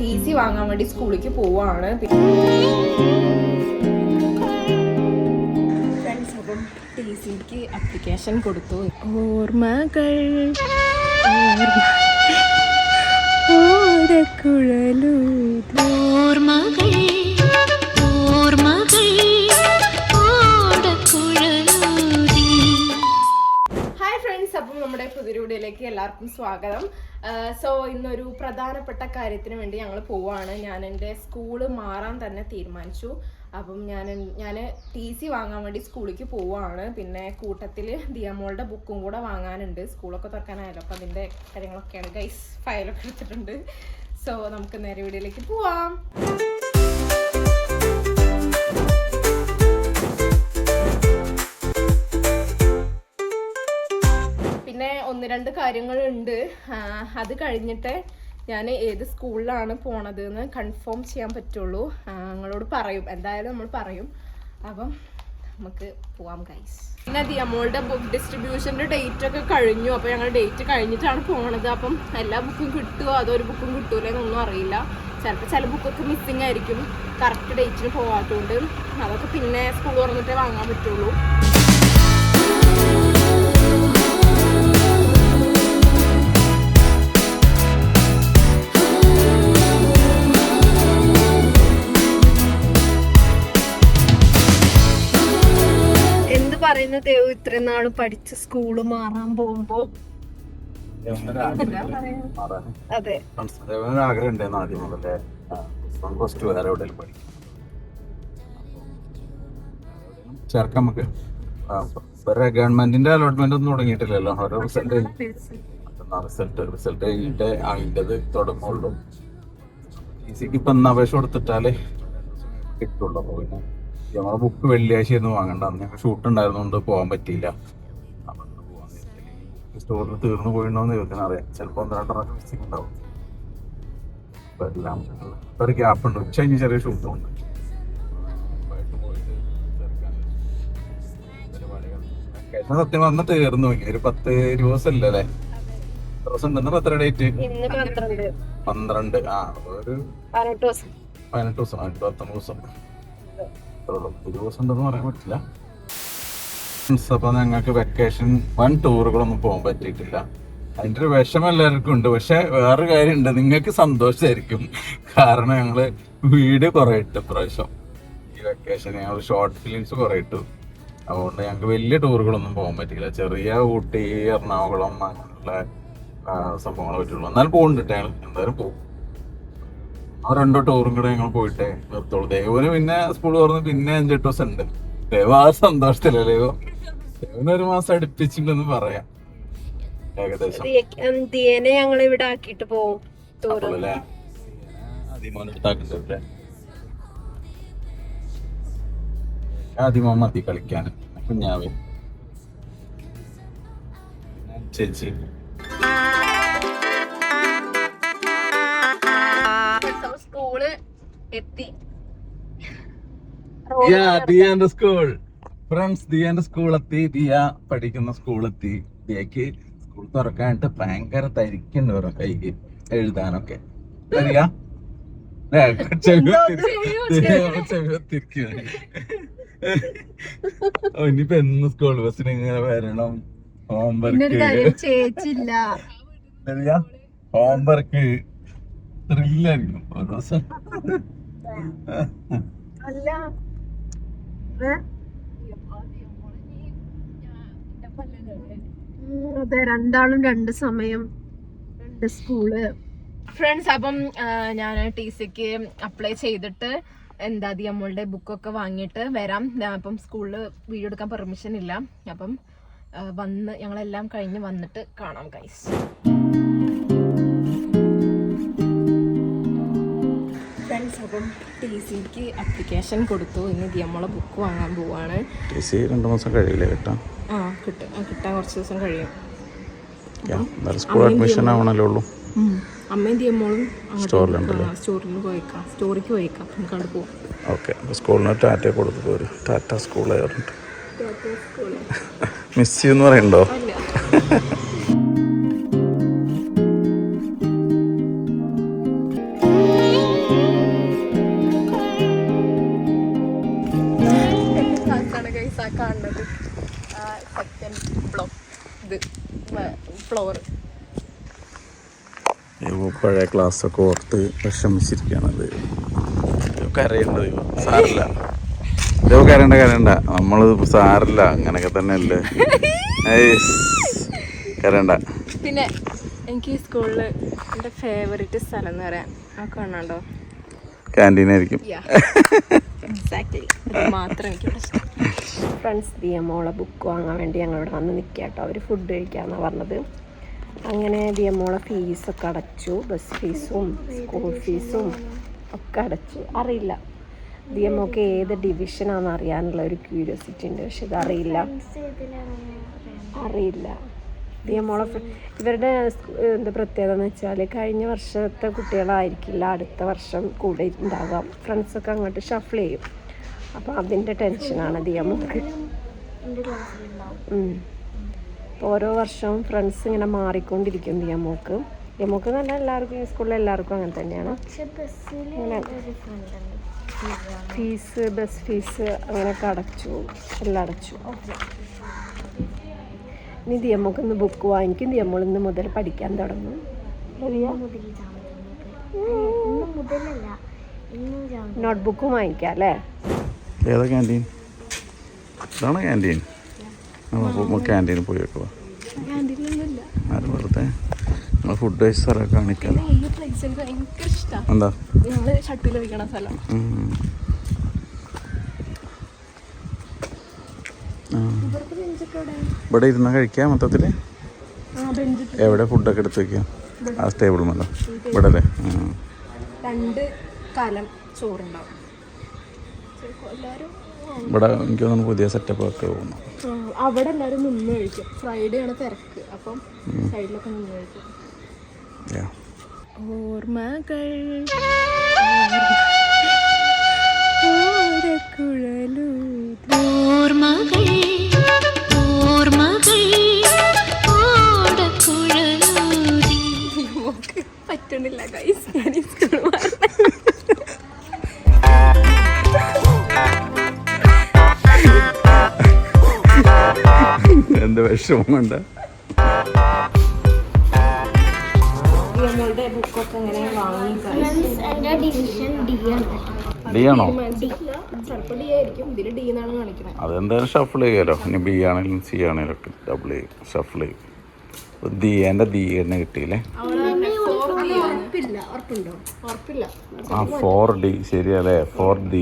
TC വാങ്ങാൻ വേണ്ടി സ്കൂളിലേക്ക് പോവാണ്. ഫ്രണ്ട്സ്, അപ്പം TCക്ക് അപ്ലിക്കേഷൻ കൊടുത്തു. ഓർമ്മകൾ അപ്പം നമ്മുടെ പുതിയ വീഡിയോയിലേക്ക് എല്ലാവർക്കും സ്വാഗതം. സോ ഇന്നൊരു പ്രധാനപ്പെട്ട കാര്യത്തിന് വേണ്ടി ഞങ്ങൾ പോവാണ്. ഞാൻ എൻ്റെ സ്കൂള് മാറാൻ തന്നെ തീരുമാനിച്ചു. അപ്പം ഞാൻ TC വാങ്ങാൻ വേണ്ടി സ്കൂളിലേക്ക് പോവാണ്. പിന്നെ കൂട്ടത്തിൽ ദിയമോളുടെ ബുക്കും കൂടെ വാങ്ങാനുണ്ട്. സ്കൂളൊക്കെ തുറക്കാനായല്ലോ, അപ്പം അതിൻ്റെ കാര്യങ്ങളൊക്കെയാണ് ഗൈസ്. ഫയലൊക്കെ എടുത്തിട്ടുണ്ട്. സോ നമുക്ക് നേരെ വീഡിയോയിലേക്ക് പോവാം. പിന്നെ ഒന്ന് രണ്ട് കാര്യങ്ങളുണ്ട്. അത് കഴിഞ്ഞിട്ട് ഞാൻ ഏത് സ്കൂളിലാണ് പോണത് എന്ന് കൺഫേം ചെയ്യാൻ പറ്റുള്ളൂ. നിങ്ങളോട് പറയും, എന്തായാലും നമ്മൾ പറയും. അപ്പം നമുക്ക് പോവാം ഗൈസ്. പിന്നെ ദിയമോളുടെ ബുക്ക് ഡിസ്ട്രിബ്യൂഷൻ്റെ ഡേറ്റ് ഒക്കെ കഴിഞ്ഞു. അപ്പോൾ ഞങ്ങൾ ഡേറ്റ് കഴിഞ്ഞിട്ടാണ് പോണത്. അപ്പം എല്ലാ ബുക്കും കിട്ടുമോ അതോ ഒരു ബുക്കും കിട്ടൂലേ എന്നൊന്നും അറിയില്ല. ചിലപ്പോൾ ചില ബുക്കൊക്കെ മിസ്സിങ് ആയിരിക്കും, കറക്റ്റ് ഡേറ്റിന് പോകാത്തതുകൊണ്ട്. അതൊക്കെ പിന്നെ സ്കൂൾ തുറന്നിട്ടേ വാങ്ങാൻ പറ്റുള്ളൂ. പറയുന്ന ദേവ് ഇത്രയും നാള് പഠിച്ച സ്കൂള് മാറാൻ പോകുമ്പോ അതെ ആഗ്രഹം ഉണ്ടായിരുന്നു ആദ്യം മുതലേ. പ്ലസ് ടു വരെ എവിടെയും പഠിക്കും ചേർക്കാൻ നമുക്ക്. ഗവൺമെന്റിന്റെ അലോട്ട്മെന്റ് ഒന്നും തുടങ്ങിയിട്ടില്ലല്ലോ. ഓരോ റിസൾട്ട് കഴിഞ്ഞിട്ട് അതിൻ്റെത് തുടങ്ങുള്ളൂ. TCക്ക് ഇപ്പൊ ഇന്ന് അപേക്ഷ കൊടുത്തിട്ടാലേ കിട്ടുള്ളൂ. അപ്പൊ പിന്നെ നമ്മളെ ബുക്ക് വെള്ളിയാഴ്ചയായിരുന്നു വാങ്ങണ്ട. അന്ന് ഞങ്ങൾക്ക് ഷൂട്ട് ഉണ്ടായിരുന്നുകൊണ്ട് പോകാൻ പറ്റിയില്ല. സ്റ്റോറിൽ തീർന്നു പോയിണ്ടോന്ന് ചോദിക്കാൻ അറിയാം. ചിലപ്പോൾ 1-2 മിസ്സിംഗ് ഉണ്ടാവും. ഇപ്പൊ എല്ലാം ഒരു ഗ്യാപ്പ് ഉണ്ട്. ഉച്ച കഴിഞ്ഞ് ചെറിയ ഷൂട്ടും ഉണ്ട്. സത്യം പറഞ്ഞ തീർന്നു. ഒരു 10 ദിവസമല്ലേ അല്ലേ? ദിവസം ഉണ്ടെന്ന്. എത്ര ഡേറ്റ്? 12. ഒരു 18 ദിവസം 19 ദിവസം. ഒരു ദിവസം ഉണ്ടെന്ന് പറയാൻ പറ്റില്ല. അപ്പൊ ഞങ്ങൾക്ക് വെക്കേഷൻ ടൂറുകളൊന്നും പോകാൻ പറ്റിയിട്ടില്ല. അതിന്റെ ഒരു വിഷമം എല്ലാവർക്കും ഉണ്ട്. പക്ഷെ വേറൊരു കാര്യമുണ്ട്, നിങ്ങൾക്ക് സന്തോഷമായിരിക്കും. കാരണം ഞങ്ങള് വീഡിയോ കുറെ ഇട്ടു പ്രാവശ്യം. ഈ വെക്കേഷൻ ഞങ്ങൾ ഷോർട്ട് ഫിലിംസ് കുറെ ഇട്ടു. അതുകൊണ്ട് ഞങ്ങൾക്ക് വലിയ ടൂറുകളൊന്നും പോകാൻ പറ്റില്ല. ചെറിയ ഊട്ടി, എറണാകുളം അങ്ങനെയുള്ള സംഭവങ്ങളെ പറ്റുള്ളൂ. എന്നാലും പോകുന്നുണ്ട്. ഞങ്ങൾ എന്തായാലും പോകും. 2 ടൂറും കൂടെ ഞങ്ങൾ പോയിട്ടേ നിർത്തുള്ളൂ. ദേവന് പിന്നെ സ്കൂൾ തുറന്ന് പിന്നെ 5-8 ദിവസം ഉണ്ട്. ദേവ ആ സന്തോഷത്തിലല്ലേ? ദേവന് 1 മാസം അടുപ്പിച്ചിട്ടുണ്ടെന്ന് പറയാം ഏകദേശം. ഞങ്ങൾ ഇവിടെ ആക്കിട്ട് പോകും. അതിമോനെടുത്താക്കിട്ടല്ലേ? അതിമോൻ മതി കളിക്കാൻ. കുഞ്ഞാവേ ചേച്ചി സ്കൂള് എത്തി. ദിയാന്റെ സ്കൂൾ ഫ്രണ്ട്സ്. ദിയാന്റെ സ്കൂൾ എത്തി. ദിയ പഠിക്കുന്ന സ്കൂൾ എത്തി. ദിയക്ക് സ്കൂൾ തുറക്കാനായിട്ട് ഭയങ്കര തരിക്കുണ്ട് ഓരോ കൈക്ക് എഴുതാനൊക്കെ. അറിയാ ചെവിത്തിരിക്കുകയാണ്. ഇനിയിപ്പോ എന്ന് സ്കൂൾ ബസ്സിന് ഇങ്ങനെ വരണം. ഹോംവർക്ക് ത്രില്ലായിരിക്കും ഒരു ദിവസം. അതെ, രണ്ടാളും 2 സമയം 2 സ്കൂള്. ഫ്രണ്ട്സ്, അപ്പം ഞാൻ TCക്ക് അപ്ലൈ ചെയ്തിട്ട് ദിയമോളുടെ ബുക്കൊക്കെ വാങ്ങിയിട്ട് വരാം. അപ്പം സ്കൂളിൽ വീഡിയോ എടുക്കാൻ പെർമിഷൻ ഇല്ല. അപ്പം ഞങ്ങളെല്ലാം കഴിഞ്ഞ് വന്നിട്ട് കാണാം ഗൈസ്. ഫ്രണ്ട്സ്, അപ്പം TCക്ക് അപ്ലിക്കേഷൻ കൊടുത്തു. ഇന്ന് ദിയമോളെ ബുക്ക് വാങ്ങാൻ പോവാണ്. TC 2 മാസം കഴിയില്ലേ കിട്ടാൻ? കിട്ടാൻ കുറച്ച് ദിവസം കഴിയും. സ്കൂൾ അഡ്മിഷൻ ആവണല്ലേ ഉള്ളൂ. അമ്മയും ദിയമോളും സ്റ്റോറിക്ക് പോയേക്കാം. നമുക്ക് അവിടെ പോവാം. ഓക്കെ, സ്കൂളിന് ടാറ്റ കൊടുത്തിട്ട് വരും. ടാറ്റ സ്കൂളായിരുന്നു. മിസ് ചെയ്യുമെന്ന് പറയണ്ടോ? പഴയ ക്ലാസ്സൊക്കെ ഓർത്ത് വിഷമിച്ചിരിക്കുകയാണത്. കരയേണ്ട ദൈവം സാറില്ല, ദൈവം കരയണ്ട. നമ്മൾ സാറില്ല, അങ്ങനെയൊക്കെ തന്നെ അല്ലേ. കരയണ്ട. പിന്നെ എനിക്ക് ഈ സ്കൂളിൽ എൻ്റെ ഫേവറേറ്റ് സ്ഥലം എന്ന് പറയാൻ ആ കാണാണ്ടോ, ക്യാൻറ്റീനായിരിക്കും. എക്സാക്ട്ലി, അത് മാത്രം എനിക്ക് ഇഷ്ടം. ഫ്രണ്ട്സ് ദിയമോളെ ബുക്ക് വാങ്ങാൻ വേണ്ടി ഞങ്ങളിവിടെ വന്ന് നിൽക്കുക കേട്ടോ. അവർ ഫുഡ് കഴിക്കാമെന്നാണ് പറഞ്ഞത്. അങ്ങനെ ദിയമോളെ ഫീസൊക്കെ അടച്ചു, ബസ് ഫീസും സ്കൂൾ ഫീസും ഒക്കെ അടച്ചു. അറിയില്ല ദിയമോക്ക് ഏത് ഡിവിഷനാണെന്ന് അറിയാനുള്ള ഒരു ക്യൂരിയോസിറ്റി ഉണ്ട്, പക്ഷെ ഇതറിയില്ല. ദിയമോളെ ഇവരുടെ എന്താ പ്രത്യേകത എന്ന് വെച്ചാൽ കഴിഞ്ഞ വർഷത്തെ കുട്ടികളായിരിക്കില്ല അടുത്ത വർഷം കൂടെ ഉണ്ടാകാം. ഫ്രണ്ട്സൊക്കെ അങ്ങോട്ട് ഷഫിൾ ചെയ്യും. അപ്പോൾ അതിൻ്റെ ടെൻഷനാണ് ദിയമോക്ക്. ഓരോ വർഷവും ഫ്രണ്ട്സ് ഇങ്ങനെ മാറിക്കൊണ്ടിരിക്കും ദിയമോക്ക്. ദിയമോക്ക് തന്നെ എല്ലാവർക്കും ഈ സ്കൂളിൽ എല്ലാവർക്കും അങ്ങനെ തന്നെയാണ്. ഫീസ് ബസ് ഫീസ് അങ്ങനെയൊക്കെ എല്ലാം അടച്ചു. ഇനി ദിയമോക്ക് ഇന്ന് ബുക്ക് വാങ്ങിക്കും. ദിയമോൾ ഇന്ന് മുതൽ പഠിക്കാൻ തുടങ്ങും. നോട്ട്ബുക്കും വാങ്ങിക്കാം അല്ലേ? ഏതാ ക്യാൻറ്റീൻ? ഇതാണ് ക്യാൻറ്റീൻ. ക്യാൻറ്റീനിൽ പോയി വെക്കുക. ആരും വെറുതെ നമ്മൾ ഫുഡ് കഴിച്ച സ്ഥലമൊക്കെ കാണിക്കാം. എന്താ ഇവിടെ ഇരുന്ന് കഴിക്കാം മൊത്തത്തിൽ. എവിടെ ഫുഡൊക്കെ എടുത്ത് വെക്കാം? ആ ടേബിൾ മല്ലോ ഇവിടെ അല്ലേ? 2 കലം ചോറുണ്ടാവും ഇവിടെ. എനിക്ക് തോന്നുന്നു പുതിയ സെറ്റപ്പ് ഒക്കെ തോന്നുന്നു. അവിടെ എല്ലാവരും നിന്ന് കഴിക്കും. ഫ്രൈഡേ ആണ് തിരക്ക്, അപ്പം സൈഡിലൊക്കെ നിന്ന് കഴിക്കും. ഓർമ്മകൾ പറ്റണില്ല ഗൈസ്, ഞാൻ ഈ സ്കൂൾ എന്താ വിഷമം കൊണ്ട് ബുക്കൊക്കെ ഇങ്ങനെ വാങ്ങി. ഡി ആണോ? ചിലപ്പോൾ ഡി ആയിരിക്കും, ഇതിൽ ഡി എന്നാണ് കാണിക്കുന്നത്. അതെന്തായാലും ഷഫിൾ ചെയ്യാലോ. ഇനി ബി ആണെങ്കിലും സി ആണെങ്കിലും ഒക്കെ ഡബിൾ ചെയ്യും, ഷഫിൾ ചെയ്യും. എൻ്റെ ദി തന്നെ കിട്ടിയില്ലേ? ആ 4D ശരിയല്ലേ? 4D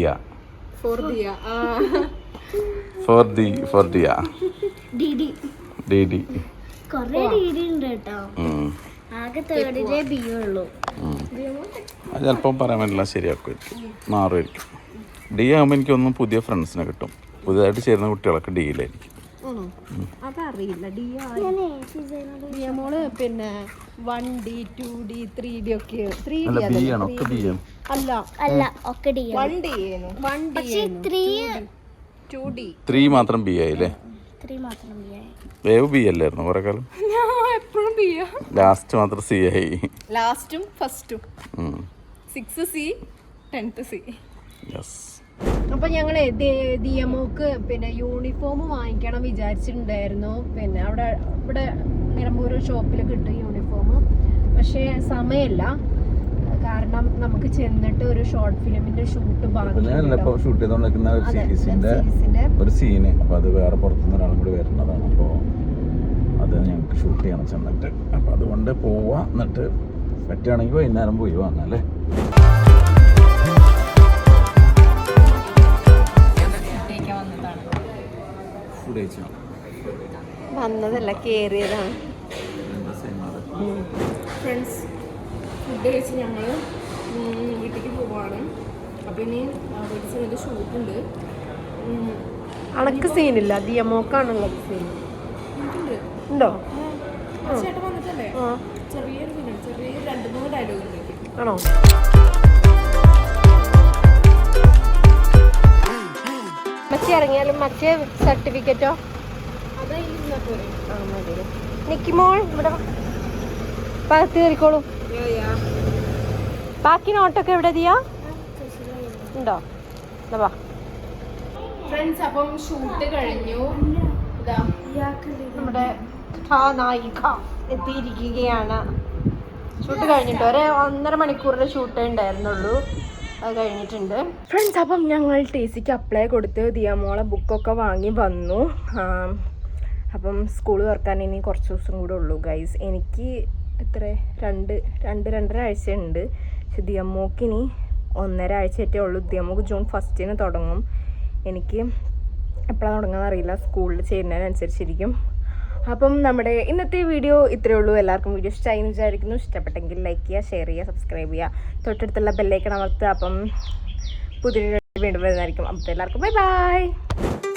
അത് ചിലപ്പം പറയാൻ പറ്റില്ല, ശരിയാക്കുമായിരിക്കും, മാറുമായിരിക്കും. ഡി ആകുമ്പോൾ എനിക്കൊന്നും പുതിയ ഫ്രണ്ട്സിനെ കിട്ടും. പുതിയതായിട്ട് ചേരുന്ന കുട്ടികളൊക്കെ ഡിയിലായിരിക്കും. അതറിയില്ല. ഡിയമോള് പിന്നെ 1D 2D 3D ഒക്കെ ത്രീ മാത്രം ബി ആയില്ലേ? വേവ് ബി അല്ലായിരുന്നു കുറെ കാലം? ലാസ്റ്റ് മാത്രം സി ആയി. ലാസ്റ്റും ഫസ്റ്റും 6C 10th C. അപ്പൊ ഞങ്ങള് ദിയമോക്ക് പിന്നെ യൂണിഫോം വാങ്ങിക്കണം വിചാരിച്ചിട്ടുണ്ടായിരുന്നു. പിന്നെ ഇവിടെ നിലമ്പൂർ ഷോപ്പിൽ കിട്ടും യൂണിഫോം. പക്ഷേ സമയമില്ല, കാരണം നമുക്ക് ചെന്നിട്ട് ഒരു ഷോർട്ട് ഫിലിമിന്റെ ഷൂട്ട് ഷൂട്ട് ചെയ്തോണ്ടിരിക്കുന്ന ഒരു സീന്. അപ്പൊ അത് വേറെ പുറത്തുനിന്ന് ഒരാളും കൂടി വരുന്നതാണ്. അപ്പോൾ അത് ഞങ്ങൾക്ക് ഷൂട്ട് ചെയ്യണം ചെന്നിട്ട്. അപ്പൊ അതുകൊണ്ട് പോവാ. എന്നിട്ട് പറ്റുകയാണെങ്കിൽ വൈകുന്നേരം പോയി വാങ്ങാല്ലേ. വന്നതല്ല, കേറിയതാണ്. ഫ്രണ്ട്സ് ഫുഡ് കഴിച്ച് ഞങ്ങൾ വീട്ടിലേക്ക് പോവാണ്. അപ്പം ഇനി വീട്ടിൽ ചെന്നിട്ട് ഷൂട്ടുണ്ട്. അണക്ക് സീനില്ല, ദിയമോക്കാണുള്ളത് സീൻ ഉണ്ടോ? ചേട്ടൻ വന്നിട്ടല്ലേ? ചെറിയൊരു സീനുണ്ട്, ചെറിയ 2-3 ഡയലോഗ് ആണോ? മച്ചി ഇറങ്ങിയാലും മച്ചേ സർട്ടിഫിക്കറ്റോ നിക്കിമോൾ ഇവിടെ പകത്ത് കയറിക്കോളൂ. ബാക്കി നോട്ടൊക്കെ എവിടെ ദിയാ ഉണ്ടോ? ഫ്രണ്ട്സ്, അപ്പം ഷൂട്ട് കഴിഞ്ഞു. നമ്മുടെ നായിക എത്തിയിരിക്കുകയാണ്. ഷൂട്ട് കഴിഞ്ഞിട്ട് 1.5 മണിക്കൂറിൻ്റെ ഷൂട്ടേ ഉണ്ടായിരുന്നുള്ളൂ. അത് കഴിഞ്ഞിട്ടുണ്ട് ഫ്രണ്ട്സ്. അപ്പം ഞങ്ങൾ TCക്ക് അപ്ലൈ കൊടുത്ത് ദിയാമോളെ ബുക്കൊക്കെ വാങ്ങി വന്നു. അപ്പം സ്കൂൾ തുറക്കാൻ ഇനി കുറച്ച് ദിവസം കൂടെ ഉള്ളൂ ഗൈസ്. എനിക്ക് എത്ര 2-2.5 ആഴ്ച ഉണ്ട്. പക്ഷെ ദിയാമോക്ക് ഇനി 1.5 ആഴ്ചയായിട്ടേ ഉള്ളൂ. ദിയാമോക്ക് ജൂൺ 1 തുടങ്ങും. എനിക്ക് എപ്പോഴാണ് തുടങ്ങുന്നത് അറിയില്ല, സ്കൂളിൽ ചേരുന്നതിനനുസരിച്ചിരിക്കും. അപ്പം നമ്മുടെ ഇന്നത്തെ വീഡിയോ ഇത്രയേ ഉള്ളൂ. എല്ലാവർക്കും വീഡിയോ ഇഷ്ടമായി എന്ന് വിചാരിക്കുന്നു. ഇഷ്ടപ്പെട്ടെങ്കിൽ ലൈക്ക് ചെയ്യുക, ഷെയർ ചെയ്യുക, സബ്സ്ക്രൈബ് ചെയ്യുക, തൊട്ടടുത്തുള്ള ബെല്ലൈക്കൺ അമർത്തുക. അപ്പം പുതിയ വീണ്ടും വരുന്നതായിരിക്കും. അപ്പോൾ എല്ലാവർക്കും ബൈ ബൈ.